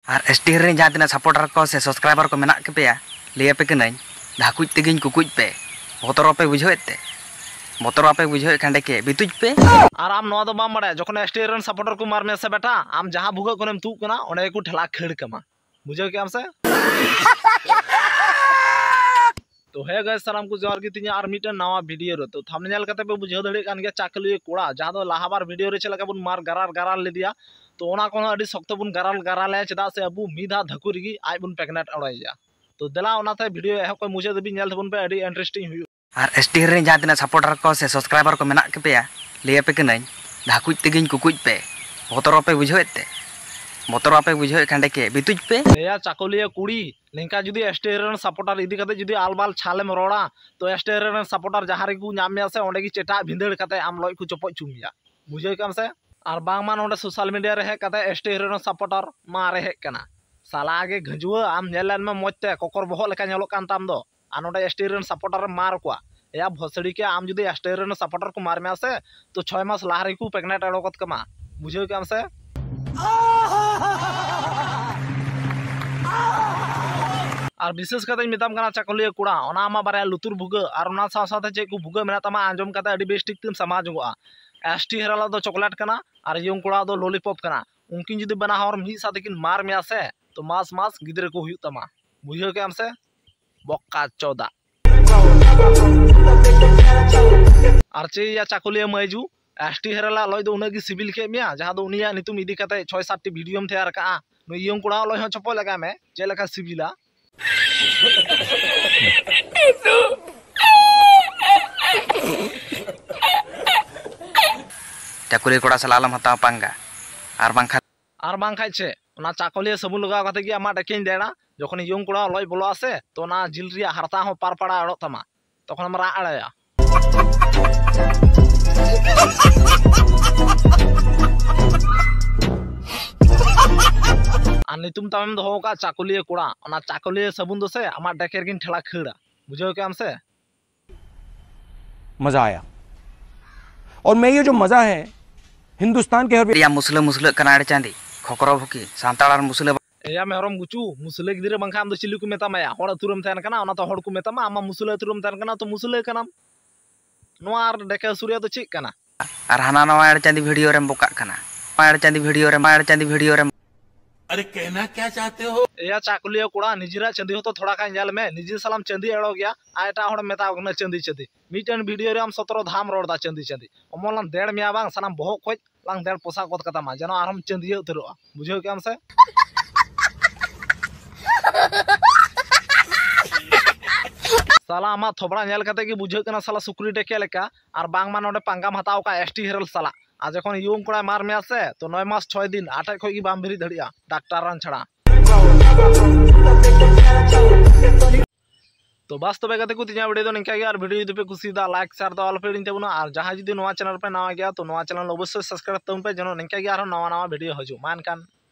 और एसटी रे जहाँ तना सपोर्टर को से सब्सक्राइबर को मेना के पे लिया पे कनाई धाकुज तेगिन कुकुज पे बतर पे बुझेते बतर पे बुझे खांडे के बितुज पे आराम नवा दो बाम बड़ा जखन एसटी रन सपोर्टर को मार में से बेटा आम जहाँ भूगा कोनेम तू कना ओने को ठेला खेड़ कमा बुझे के हमसे तो है गाइस सलाम को जोर की तिया आर मिटन नवा वीडियो रे तो थंबनेल कते पे बुझे दड़े कान गया चाकलिए कोड़ा जहाँ दो लाहाबार वीडियो रे चला बन मार गरार ले दिया तो ओना कोन अडी सख्त बन गराले चदा से अबू मिधा धकुर गी आज बन पेकनेट अड़ाइया तो देला ओनाते वीडियो है कोई मुझे दबी नेल थबन पे अडी इंटरेस्टिंग हुई और एसटी रे जहाँ तना सपोर्टर को से सब्सक्राइबर को मेना के पे लिया पे कनाई धाकुज तेगिन कुकुज पे बतर पे बुझेते बतर पे बुझे खांडे के बितुज पे या चाकलिया कुड़ी निंका जुदी एसटी रन सपोर्टर इदी कते जुदी आलबाल छालेम रोड़ा तो एसटी रन सपोर्टर जहाँ रे को नाम से ओंडे की चेटा भिंदड़ कते आम लय को चपoj चुमिया बुझे कम से और बांग मान ओंडे सोशल मीडिया रे हे कते एसटी रन सपोर्टर मारे हे कना साला आगे घजुआ आम नेलन में मोजते कोकर बहो लेका नेलो कान ताम दो आर ओंडे एसटी रन सपोर्टर मार को या भोसड़ी के आम जुदी एसटी रन सपोर्टर को मार में से तो 6 मास लाहा रे को पेकनेट अड़ोकत कमा बुझे कम से और विशेष करते मिताम कना चाकलिया कुड़ा ओना मा बारे लुतुर भुगा और ओना साथ साथ चे को भुगा मेना तमा आंजम कते अडी बेस ठीक तुम समाजोगा एसटी हेराला दो चॉकलेट कना और यंग कुड़ा दो लॉलीपॉप कना उनकिन जुदी बना हर मी साथ किन मार में से तो मास मास गिदरे को हुई तमा बुझे के हमसे बक्का चौदा और चे या चाकलिया मैजू एसटी हेराला लय दो उनगी सिविल के मिया जहां दो उनिया नितुम इदी कते 6-7 टी वीडियो में तैयार का नो यंग कुड़ा लय हो चपो लगा में जे लका सिविला चाकुली कोड़ा सलालम हता पांगा आर बांखा छे ओना चाकलिया सबुन लगा कते कि आमा डकेन देना जखन यंग कुड़ा लय बोलो आसे तो ना जिल रिया हरता हो पारपाड़ा अड़ो तमा तखन हमरा आड़ाया और नितुम तमें दो का चाकलिया कुड़ा ओना चाकलिया सबुन दो से आमा डेकेर किन ठेला खेड़ा बुझे के हमसे मजा आया और मैं ये जो मजा है हिंदुस्तान के हर या मुसले कनाड़ चांदी खोकरो भुकी सांताड़ मुसले या मेहरम गुचू मुसले गिदरे बंखा दो चिली को मेतामाया हड़ अतुरम तहन कना ओना तो हड़ को मेतामा आमा मुसले अतुरम तहन कना तो मुसले कनाम नोआ आर डेके सूर्य तो चिक कना और हाना नवा चांदी वीडियो रे बोका कना मार चांदी वीडियो रे अरे कहना क्या चाहते हो या चाकलिया कुड़ा निजरा चंदी हो तो थोड़ा का इंजाल में निजी सलाम चंदी एड़ो गया आटा हड़ मेता गना चंदी मीटन वीडियो रे हम 17 धाम रोड़ा चंदी अमोलन देड़ मिया बांग सनाम बहो खोज लांग देड़ पोसा कोत कतामा जनो आरम चंदी उतरोआ बुझे के हमसे साला आमा थोबड़ा नेल कते कि बुझे कना साला सुक्री डेके लेका और बांग मान ओडे पांगाम हताव का एसटी हेरल साला आज जखन यूम कोड़ा मार में आसे तो 9 मास 6 दिन 8 खई बाम भिरी धड़िया डाक्टर रन छड़ा तो बस तबे कते को तिया वीडियो दो निका गया और वीडियो यदि पे खुशी दा लाइक शेयर दो ऑल पेडिंग तेबुना और जहां जदि नवा चैनल पे नवा गया तो नवा चैनल अवश्य सब्सक्राइब तउन पे जनो निका गया और नवा वीडियो हजू मान कान